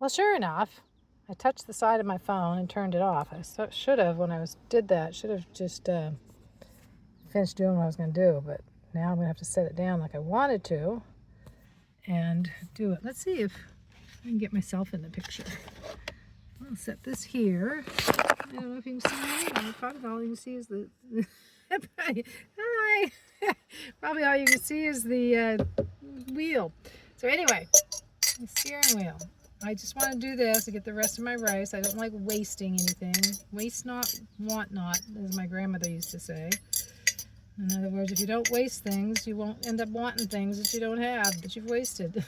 Well, sure enough, I touched the side of my phone and turned it off. I should have, when I did that, should have just finished doing what I was going to do. But now I'm going to have to set it down like I wanted to and do it. Let's see if I can get myself in the picture. I'll set this here. I don't know if you can see me. Probably all you can see is the... Hi! Probably all you can see is the wheel. So anyway, the steering wheel. I just want to do this to get the rest of my rice. I don't like wasting anything. Waste not, want not, as my grandmother used to say. In other words, if you don't waste things, you won't end up wanting things that you don't have, that you've wasted.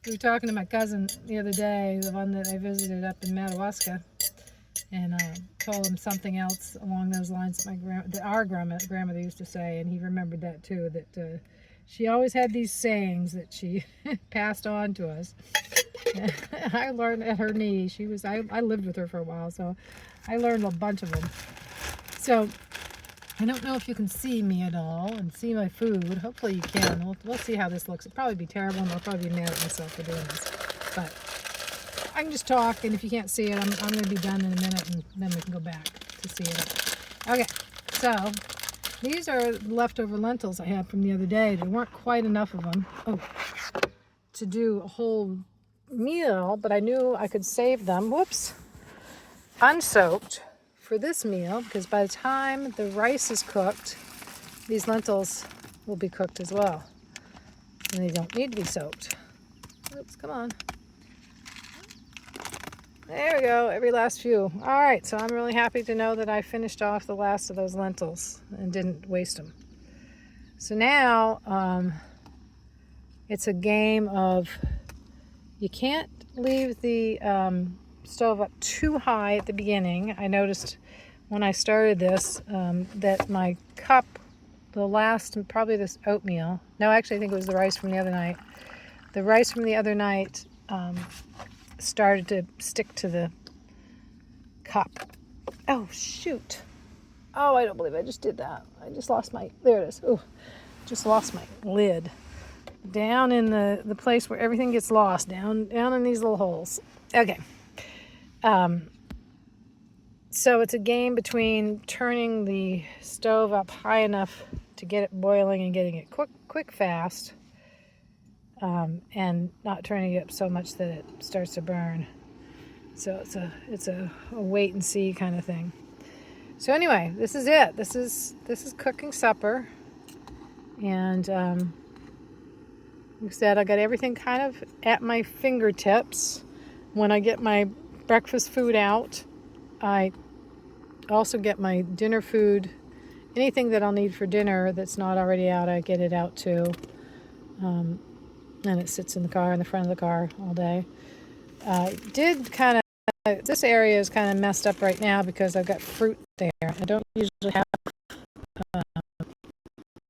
We were talking to my cousin the other day, the one that I visited up in Madawaska, and told him something else along those lines that our grandmother used to say, and he remembered that too, that she always had these sayings that she passed on to us. I learned at her knee. I lived with her for a while, so I learned a bunch of them. So I don't know if you can see me at all and see my food. Hopefully you can. We'll see how this looks. It'll probably be terrible, and I'll probably be mad at myself for doing this. But I can just talk, and if you can't see it, I'm going to be done in a minute, and then we can go back to see it. Okay, so these are leftover lentils I had from the other day. There weren't quite enough of them to do a whole meal, but I knew I could save them, unsoaked for this meal, because by the time the rice is cooked, these lentils will be cooked as well. And they don't need to be soaked. Oops, come on. There we go, every last few. All right, so I'm really happy to know that I finished off the last of those lentils and didn't waste them. So now it's a game of, you can't leave the stove up too high at the beginning. I noticed when I started this that my cup, the last, probably this oatmeal, no, actually I think it was the rice from the other night. The rice from the other night started to stick to the cup. Oh, shoot. Oh, I don't believe I just did that. I just lost my, there it is. Oh, just lost my lid. Down in the place where everything gets lost, down in these little holes. Okay. So it's a game between turning the stove up high enough to get it boiling and getting it quick, fast, and not turning it up so much that it starts to burn. So it's a wait and see kind of thing. So anyway, this is it. This is cooking supper, and like I said, I got everything kind of at my fingertips. When I get my breakfast food out, I also get my dinner food. Anything that I'll need for dinner that's not already out, I get it out too. And it sits in the car, in the front of the car all day. This area is kind of messed up right now because I've got fruit there. I don't usually have